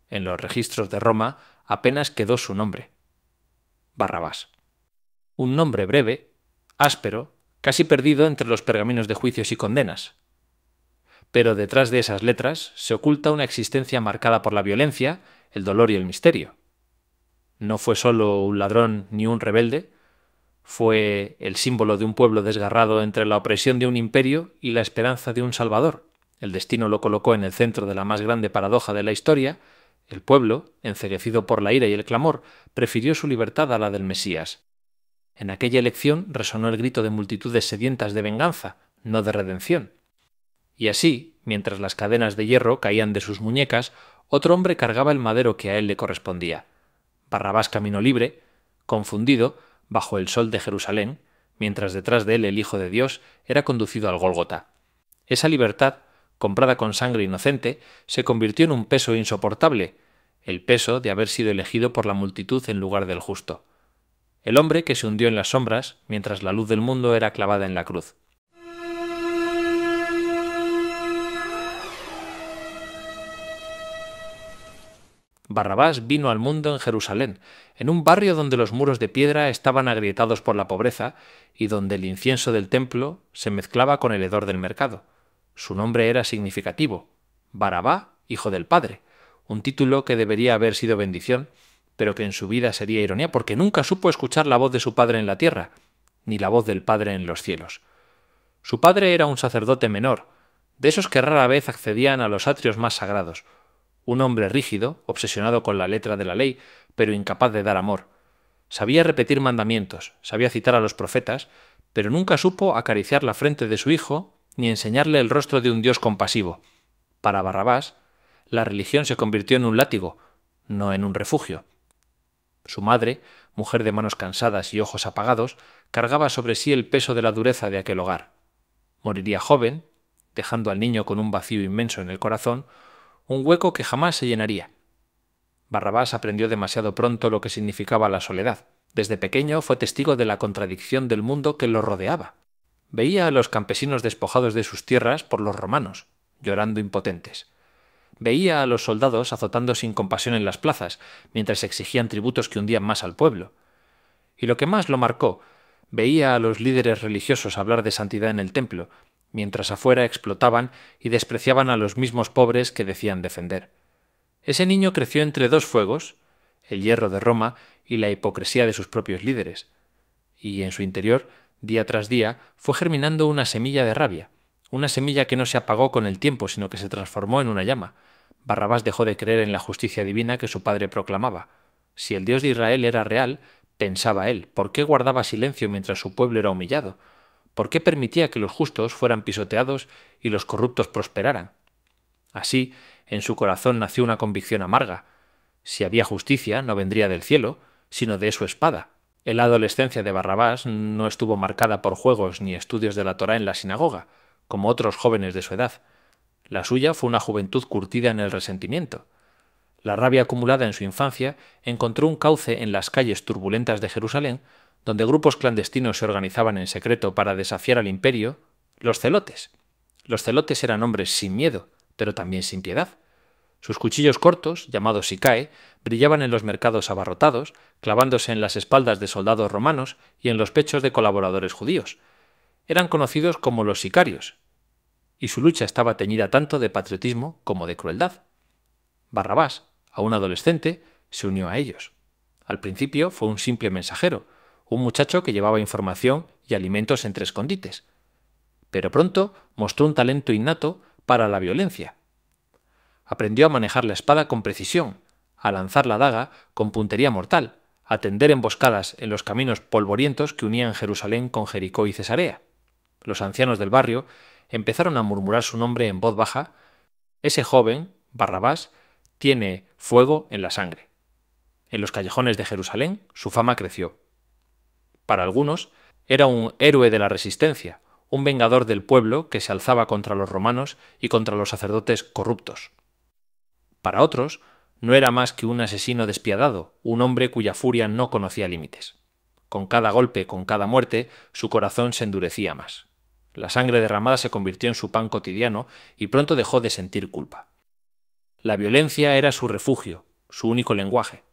En los registros de Roma apenas quedó su nombre: Barrabás. Un nombre breve, áspero, casi perdido entre los pergaminos de juicios y condenas. Pero detrás de esas letras se oculta una existencia marcada por la violencia, el dolor y el misterio. No fue solo un ladrón ni un rebelde, fue el símbolo de un pueblo desgarrado entre la opresión de un imperio y la esperanza de un salvador. El destino lo colocó en el centro de la más grande paradoja de la historia. El pueblo, enceguecido por la ira y el clamor, prefirió su libertad a la del Mesías. En aquella elección resonó el grito de multitudes sedientas de venganza, no de redención. Y así, mientras las cadenas de hierro caían de sus muñecas, otro hombre cargaba el madero que a él le correspondía. Barrabás caminó libre, confundido, bajo el sol de Jerusalén, mientras detrás de él el Hijo de Dios era conducido al Gólgota. Esa libertad, comprada con sangre inocente, se convirtió en un peso insoportable, el peso de haber sido elegido por la multitud en lugar del justo. El hombre que se hundió en las sombras mientras la luz del mundo era clavada en la cruz. Barrabás vino al mundo en Jerusalén, en un barrio donde los muros de piedra estaban agrietados por la pobreza y donde el incienso del templo se mezclaba con el hedor del mercado. Su nombre era significativo: Barabá, hijo del Padre, un título que debería haber sido bendición, pero que en su vida sería ironía, porque nunca supo escuchar la voz de su padre en la tierra, ni la voz del Padre en los cielos. Su padre era un sacerdote menor, de esos que rara vez accedían a los atrios más sagrados, un hombre rígido, obsesionado con la letra de la ley, pero incapaz de dar amor. Sabía repetir mandamientos, sabía citar a los profetas, pero nunca supo acariciar la frente de su hijo ni enseñarle el rostro de un Dios compasivo. Para Barrabás, la religión se convirtió en un látigo, no en un refugio. Su madre, mujer de manos cansadas y ojos apagados, cargaba sobre sí el peso de la dureza de aquel hogar. Moriría joven, dejando al niño con un vacío inmenso en el corazón, un hueco que jamás se llenaría. Barrabás aprendió demasiado pronto lo que significaba la soledad. Desde pequeño fue testigo de la contradicción del mundo que lo rodeaba. Veía a los campesinos despojados de sus tierras por los romanos, llorando impotentes. Veía a los soldados azotando sin compasión en las plazas, mientras exigían tributos que hundían más al pueblo. Y lo que más lo marcó, veía a los líderes religiosos hablar de santidad en el templo, mientras afuera explotaban y despreciaban a los mismos pobres que decían defender. Ese niño creció entre dos fuegos, el hierro de Roma y la hipocresía de sus propios líderes, y en su interior, día tras día, fue germinando una semilla de rabia, una semilla que no se apagó con el tiempo, sino que se transformó en una llama. Barrabás dejó de creer en la justicia divina que su padre proclamaba. Si el Dios de Israel era real, pensaba él, ¿por qué guardaba silencio mientras su pueblo era humillado? ¿Por qué permitía que los justos fueran pisoteados y los corruptos prosperaran? Así, en su corazón nació una convicción amarga. Si había justicia, no vendría del cielo, sino de su espada. La adolescencia de Barrabás no estuvo marcada por juegos ni estudios de la Torá en la sinagoga, como otros jóvenes de su edad. La suya fue una juventud curtida en el resentimiento. La rabia acumulada en su infancia encontró un cauce en las calles turbulentas de Jerusalén, donde grupos clandestinos se organizaban en secreto para desafiar al imperio, los celotes. Los celotes eran hombres sin miedo, pero también sin piedad. Sus cuchillos cortos, llamados sicae, brillaban en los mercados abarrotados, clavándose en las espaldas de soldados romanos y en los pechos de colaboradores judíos. Eran conocidos como los sicarios, y su lucha estaba teñida tanto de patriotismo como de crueldad. Barrabás, aún adolescente, se unió a ellos. Al principio fue un simple mensajero, un muchacho que llevaba información y alimentos entre escondites. Pero pronto mostró un talento innato para la violencia. Aprendió a manejar la espada con precisión, a lanzar la daga con puntería mortal, a tender emboscadas en los caminos polvorientos que unían Jerusalén con Jericó y Cesarea. Los ancianos del barrio empezaron a murmurar su nombre en voz baja: ese joven, Barrabás, tiene fuego en la sangre. En los callejones de Jerusalén su fama creció. Para algunos era un héroe de la resistencia, un vengador del pueblo que se alzaba contra los romanos y contra los sacerdotes corruptos. Para otros, no era más que un asesino despiadado, un hombre cuya furia no conocía límites. Con cada golpe, con cada muerte, su corazón se endurecía más. La sangre derramada se convirtió en su pan cotidiano y pronto dejó de sentir culpa. La violencia era su refugio, su único lenguaje.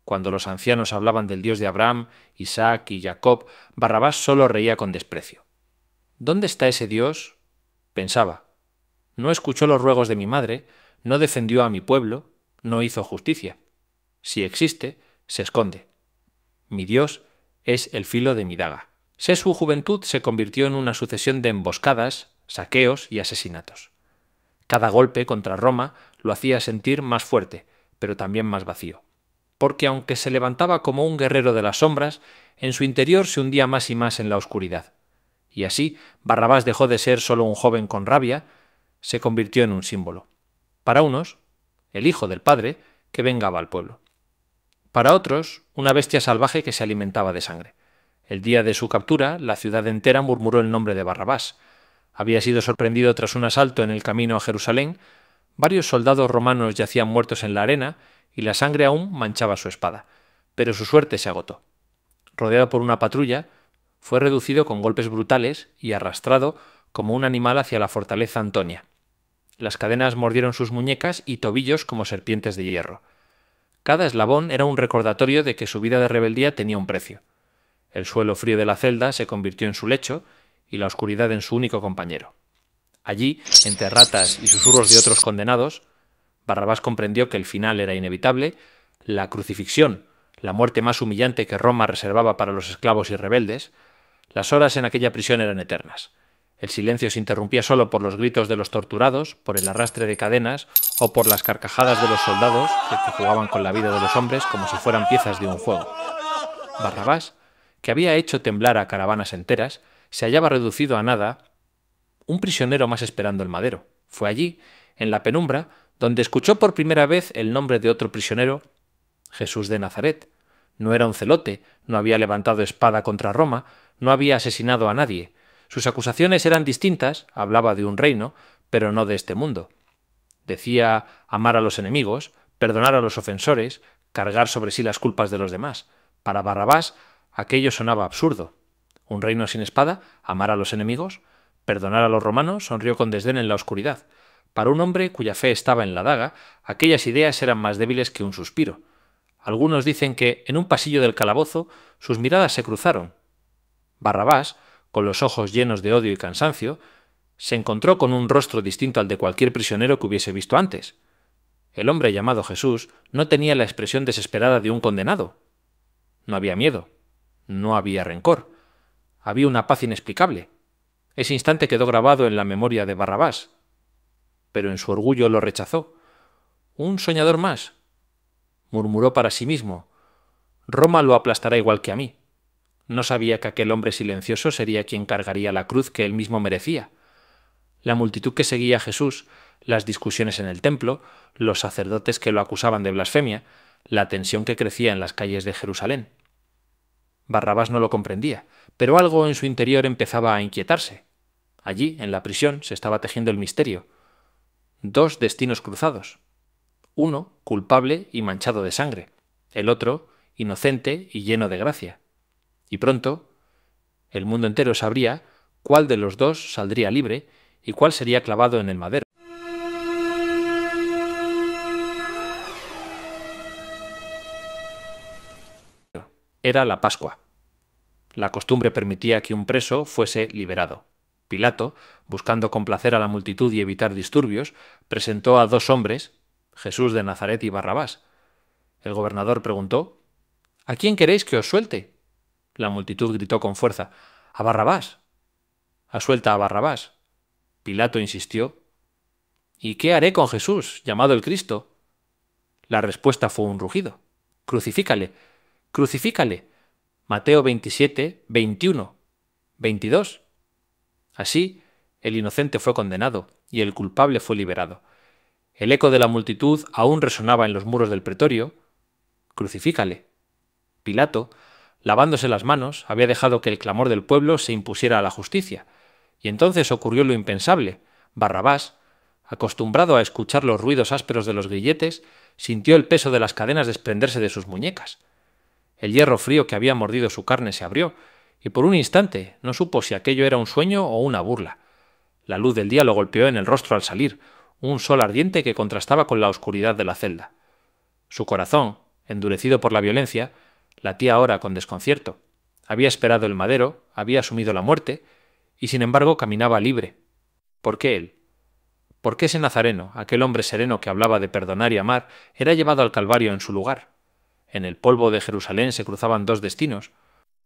Cuando los ancianos hablaban del Dios de Abraham, Isaac y Jacob, Barrabás solo reía con desprecio. ¿Dónde está ese Dios? Pensaba. No escuchó los ruegos de mi madre, no defendió a mi pueblo, no hizo justicia. Si existe, se esconde. Mi Dios es el filo de mi daga. Su juventud se convirtió en una sucesión de emboscadas, saqueos y asesinatos. Cada golpe contra Roma lo hacía sentir más fuerte, pero también más vacío. Porque aunque se levantaba como un guerrero de las sombras, en su interior se hundía más y más en la oscuridad. Y así, Barrabás dejó de ser solo un joven con rabia, se convirtió en un símbolo. Para unos, el hijo del padre que vengaba al pueblo. Para otros, una bestia salvaje que se alimentaba de sangre. El día de su captura, la ciudad entera murmuró el nombre de Barrabás. Había sido sorprendido tras un asalto en el camino a Jerusalén. Varios soldados romanos yacían muertos en la arena y la sangre aún manchaba su espada. Pero su suerte se agotó. Rodeado por una patrulla, fue reducido con golpes brutales y arrastrado como un animal hacia la fortaleza Antonia. Las cadenas mordieron sus muñecas y tobillos como serpientes de hierro. Cada eslabón era un recordatorio de que su vida de rebeldía tenía un precio. El suelo frío de la celda se convirtió en su lecho y la oscuridad en su único compañero. Allí, entre ratas y susurros de otros condenados, Barrabás comprendió que el final era inevitable, la crucifixión, la muerte más humillante que Roma reservaba para los esclavos y rebeldes. Las horas en aquella prisión eran eternas. El silencio se interrumpía solo por los gritos de los torturados, por el arrastre de cadenas o por las carcajadas de los soldados que jugaban con la vida de los hombres como si fueran piezas de un juego. Barrabás, que había hecho temblar a caravanas enteras, se hallaba reducido a nada, un prisionero más esperando el madero. Fue allí, en la penumbra, donde escuchó por primera vez el nombre de otro prisionero, Jesús de Nazaret. No era un celote, no había levantado espada contra Roma, no había asesinado a nadie. Sus acusaciones eran distintas, hablaba de un reino, pero no de este mundo. Decía amar a los enemigos, perdonar a los ofensores, cargar sobre sí las culpas de los demás. Para Barrabás, aquello sonaba absurdo. ¿Un reino sin espada? ¿Amar a los enemigos? ¿Perdonar a los romanos? Sonrió con desdén en la oscuridad. Para un hombre cuya fe estaba en la daga, aquellas ideas eran más débiles que un suspiro. Algunos dicen que, en un pasillo del calabozo, sus miradas se cruzaron. Barrabás, con los ojos llenos de odio y cansancio, se encontró con un rostro distinto al de cualquier prisionero que hubiese visto antes. El hombre llamado Jesús no tenía la expresión desesperada de un condenado. No había miedo, no había rencor, había una paz inexplicable. Ese instante quedó grabado en la memoria de Barrabás, pero en su orgullo lo rechazó. «Un soñador más», murmuró para sí mismo. «Roma lo aplastará igual que a mí». No sabía que aquel hombre silencioso sería quien cargaría la cruz que él mismo merecía. La multitud que seguía a Jesús, las discusiones en el templo, los sacerdotes que lo acusaban de blasfemia, la tensión que crecía en las calles de Jerusalén. Barrabás no lo comprendía, pero algo en su interior empezaba a inquietarse. Allí, en la prisión, se estaba tejiendo el misterio. Dos destinos cruzados. Uno, culpable y manchado de sangre. El otro, inocente y lleno de gracia. Y pronto, el mundo entero sabría cuál de los dos saldría libre y cuál sería clavado en el madero. Era la Pascua. La costumbre permitía que un preso fuese liberado. Pilato, buscando complacer a la multitud y evitar disturbios, presentó a dos hombres, Jesús de Nazaret y Barrabás. El gobernador preguntó: «¿A quién queréis que os suelte?». La multitud gritó con fuerza: «¡A Barrabás!». «Asuelta a Barrabás». Pilato insistió: «¿Y qué haré con Jesús, llamado el Cristo?». La respuesta fue un rugido: «¡Crucifícale! ¡Crucifícale!». Mateo 27, 21, 22. Así, el inocente fue condenado y el culpable fue liberado. El eco de la multitud aún resonaba en los muros del pretorio: «Crucifícale». Pilato, lavándose las manos, había dejado que el clamor del pueblo se impusiera a la justicia. Y entonces ocurrió lo impensable. Barrabás, acostumbrado a escuchar los ruidos ásperos de los grilletes, sintió el peso de las cadenas desprenderse de sus muñecas. El hierro frío que había mordido su carne se abrió, y por un instante no supo si aquello era un sueño o una burla. La luz del día lo golpeó en el rostro al salir. un sol ardiente que contrastaba con la oscuridad de la celda. Su corazón, endurecido por la violencia, latía ahora con desconcierto. Había esperado el madero, había asumido la muerte, y sin embargo caminaba libre. ¿Por qué él? ¿Por qué ese nazareno, aquel hombre sereno que hablaba de perdonar y amar, era llevado al Calvario en su lugar? En el polvo de Jerusalén se cruzaban dos destinos,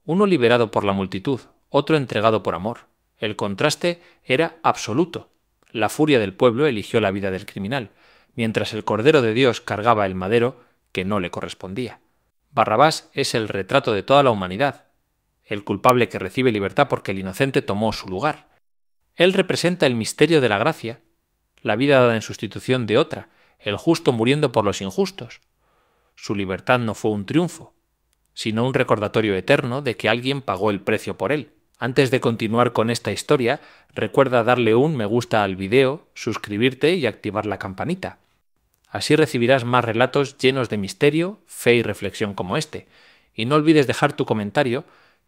uno liberado por la multitud, otro entregado por amor. El contraste era absoluto. La furia del pueblo eligió la vida del criminal, mientras el Cordero de Dios cargaba el madero que no le correspondía. Barrabás es el retrato de toda la humanidad, el culpable que recibe libertad porque el inocente tomó su lugar. Él representa el misterio de la gracia, la vida dada en sustitución de otra, el justo muriendo por los injustos. Su libertad no fue un triunfo, sino un recordatorio eterno de que alguien pagó el precio por él. Antes de continuar con esta historia, recuerda darle un me gusta al video, suscribirte y activar la campanita. Así recibirás más relatos llenos de misterio, fe y reflexión como este. Y no olvides dejar tu comentario.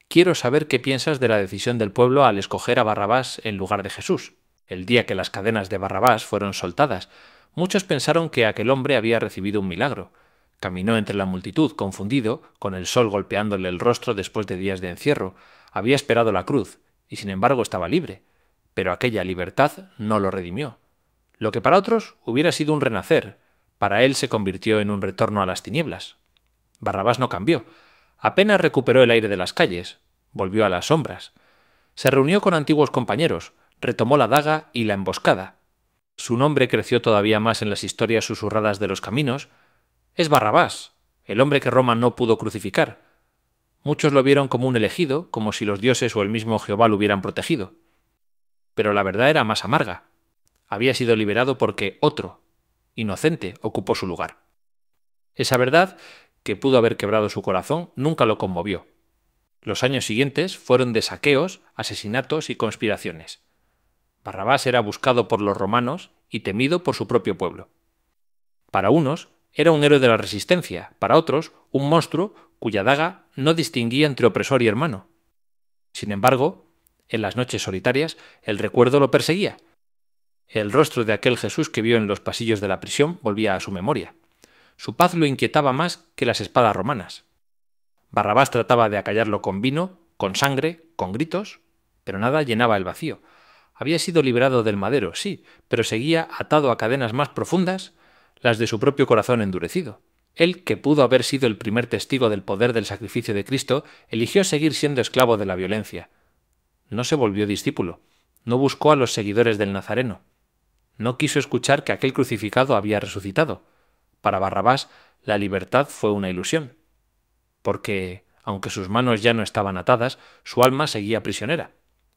Quiero saber qué piensas de la decisión del pueblo al escoger a Barrabás en lugar de Jesús. El día que las cadenas de Barrabás fueron soltadas, muchos pensaron que aquel hombre había recibido un milagro. Caminó entre la multitud, confundido, con el sol golpeándole el rostro después de días de encierro. Había esperado la cruz, y sin embargo estaba libre. Pero aquella libertad no lo redimió. Lo que para otros hubiera sido un renacer, para él se convirtió en un retorno a las tinieblas. Barrabás no cambió. Apenas recuperó el aire de las calles, volvió a las sombras. Se reunió con antiguos compañeros, retomó la daga y la emboscada. Su nombre creció todavía más en las historias susurradas de los caminos. Es Barrabás, el hombre que Roma no pudo crucificar. Muchos lo vieron como un elegido, como si los dioses o el mismo Jehová lo hubieran protegido. Pero la verdad era más amarga. Había sido liberado porque otro, inocente, ocupó su lugar. Esa verdad, que pudo haber quebrado su corazón, nunca lo conmovió. Los años siguientes fueron de saqueos, asesinatos y conspiraciones. Barrabás era buscado por los romanos y temido por su propio pueblo. Para unos, era un héroe de la resistencia, para otros, un monstruo cuya daga no distinguía entre opresor y hermano. Sin embargo, en las noches solitarias, el recuerdo lo perseguía. El rostro de aquel Jesús que vio en los pasillos de la prisión volvía a su memoria. Su paz lo inquietaba más que las espadas romanas. Barrabás trataba de acallarlo con vino, con sangre, con gritos, pero nada llenaba el vacío. Había sido liberado del madero, sí, pero seguía atado a cadenas más profundas, las de su propio corazón endurecido. Él, que pudo haber sido el primer testigo del poder del sacrificio de Cristo, eligió seguir siendo esclavo de la violencia. No se volvió discípulo, no buscó a los seguidores del Nazareno. No quiso escuchar que aquel crucificado había resucitado. Para Barrabás, la libertad fue una ilusión, porque, aunque sus manos ya no estaban atadas, su alma seguía prisionera.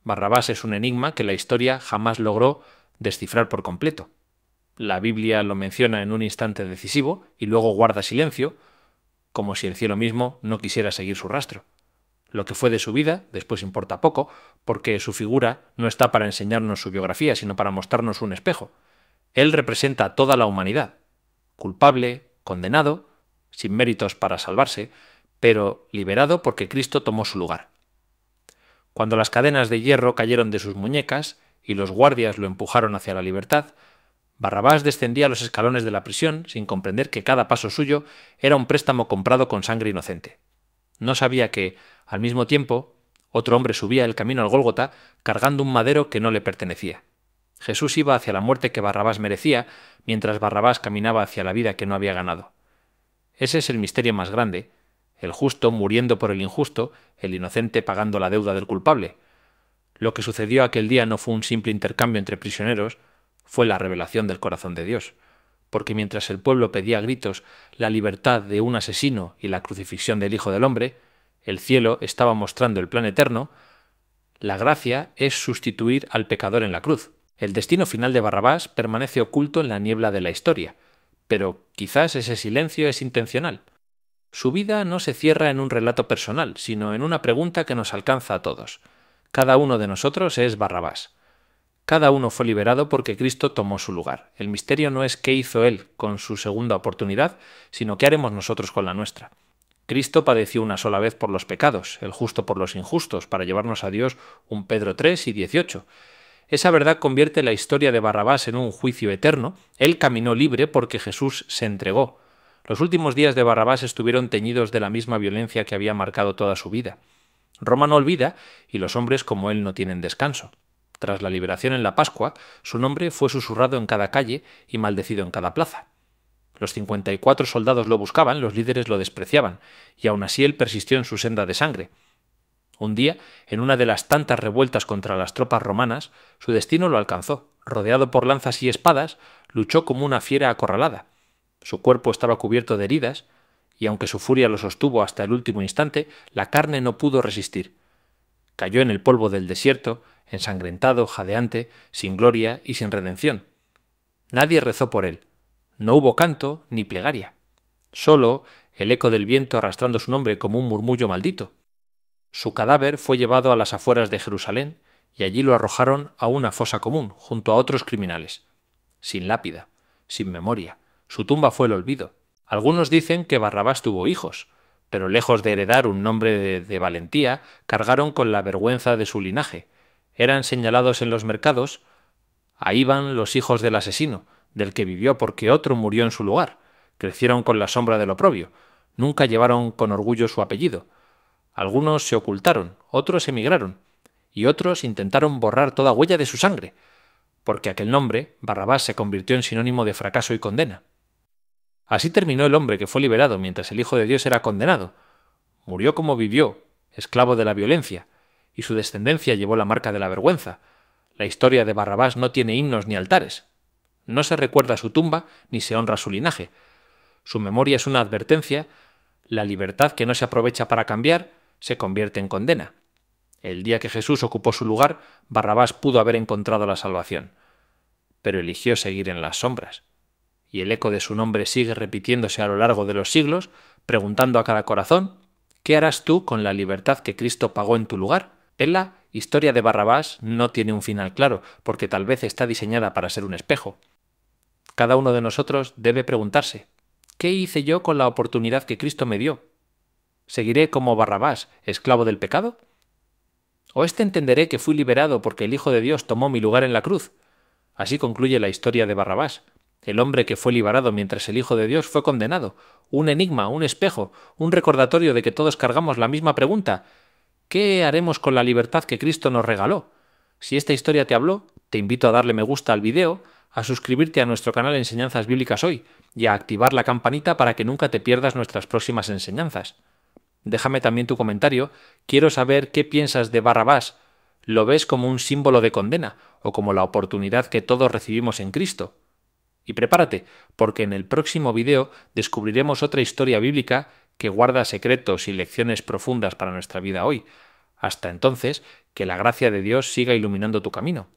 Barrabás es un enigma que la historia jamás logró descifrar por completo. La Biblia lo menciona en un instante decisivo y luego guarda silencio, como si el cielo mismo no quisiera seguir su rastro. Lo que fue de su vida después importa poco, porque su figura no está para enseñarnos su biografía, sino para mostrarnos un espejo. Él representa a toda la humanidad, culpable, condenado, sin méritos para salvarse, pero liberado porque Cristo tomó su lugar. Cuando las cadenas de hierro cayeron de sus muñecas y los guardias lo empujaron hacia la libertad, Barrabás descendía los escalones de la prisión sin comprender que cada paso suyo era un préstamo comprado con sangre inocente. No sabía que, al mismo tiempo, otro hombre subía el camino al Gólgota cargando un madero que no le pertenecía. Jesús iba hacia la muerte que Barrabás merecía, mientras Barrabás caminaba hacia la vida que no había ganado. Ese es el misterio más grande, el justo muriendo por el injusto, el inocente pagando la deuda del culpable. Lo que sucedió aquel día no fue un simple intercambio entre prisioneros, fue la revelación del corazón de Dios, porque mientras el pueblo pedía a gritos la libertad de un asesino y la crucifixión del Hijo del Hombre, el cielo estaba mostrando el plan eterno. La gracia es sustituir al pecador en la cruz. El destino final de Barrabás permanece oculto en la niebla de la historia, pero quizás ese silencio es intencional. Su vida no se cierra en un relato personal, sino en una pregunta que nos alcanza a todos. Cada uno de nosotros es Barrabás. Cada uno fue liberado porque Cristo tomó su lugar. El misterio no es qué hizo Él con su segunda oportunidad, sino qué haremos nosotros con la nuestra. Cristo padeció una sola vez por los pecados, el justo por los injustos, para llevarnos a Dios, un Pedro 3 y 18. Esa verdad convierte la historia de Barrabás en un juicio eterno. Él caminó libre porque Jesús se entregó. Los últimos días de Barrabás estuvieron teñidos de la misma violencia que había marcado toda su vida. Roma no olvida y los hombres como él no tienen descanso. Tras la liberación en la Pascua, su nombre fue susurrado en cada calle y maldecido en cada plaza. Los 54 soldados lo buscaban, los líderes lo despreciaban, y aún así él persistió en su senda de sangre. Un día, en una de las tantas revueltas contra las tropas romanas, su destino lo alcanzó. Rodeado por lanzas y espadas, luchó como una fiera acorralada. Su cuerpo estaba cubierto de heridas, y aunque su furia lo sostuvo hasta el último instante, la carne no pudo resistir. Cayó en el polvo del desierto, ensangrentado, jadeante, sin gloria y sin redención. Nadie rezó por él. No hubo canto ni plegaria. Solo el eco del viento arrastrando su nombre como un murmullo maldito. Su cadáver fue llevado a las afueras de Jerusalén y allí lo arrojaron a una fosa común, junto a otros criminales. Sin lápida, sin memoria. Su tumba fue el olvido. Algunos dicen que Barrabás tuvo hijos, pero lejos de heredar un nombre de valentía, cargaron con la vergüenza de su linaje. Eran señalados en los mercados. Ahí van los hijos del asesino, del que vivió porque otro murió en su lugar. Crecieron con la sombra del oprobio. Nunca llevaron con orgullo su apellido. Algunos se ocultaron, otros emigraron, y otros intentaron borrar toda huella de su sangre, porque aquel nombre, Barrabás, se convirtió en sinónimo de fracaso y condena. Así terminó el hombre que fue liberado mientras el Hijo de Dios era condenado. Murió como vivió, esclavo de la violencia, y su descendencia llevó la marca de la vergüenza. La historia de Barrabás no tiene himnos ni altares. No se recuerda su tumba ni se honra su linaje. Su memoria es una advertencia. La libertad que no se aprovecha para cambiar se convierte en condena. El día que Jesús ocupó su lugar, Barrabás pudo haber encontrado la salvación, pero eligió seguir en las sombras. Y el eco de su nombre sigue repitiéndose a lo largo de los siglos, preguntando a cada corazón: ¿qué harás tú con la libertad que Cristo pagó en tu lugar? La historia de Barrabás no tiene un final claro, porque tal vez está diseñada para ser un espejo. Cada uno de nosotros debe preguntarse: ¿qué hice yo con la oportunidad que Cristo me dio? ¿Seguiré como Barrabás, esclavo del pecado? ¿O entenderé que fui liberado porque el Hijo de Dios tomó mi lugar en la cruz? Así concluye la historia de Barrabás, el hombre que fue liberado mientras el Hijo de Dios fue condenado. Un enigma, un espejo, un recordatorio de que todos cargamos la misma pregunta: ¿qué haremos con la libertad que Cristo nos regaló? Si esta historia te habló, te invito a darle me gusta al video, a suscribirte a nuestro canal Enseñanzas Bíblicas Hoy y a activar la campanita para que nunca te pierdas nuestras próximas enseñanzas. Déjame también tu comentario. Quiero saber qué piensas de Barrabás. ¿Lo ves como un símbolo de condena o como la oportunidad que todos recibimos en Cristo? Y prepárate, porque en el próximo video descubriremos otra historia bíblica que guarda secretos y lecciones profundas para nuestra vida hoy. Hasta entonces, que la gracia de Dios siga iluminando tu camino.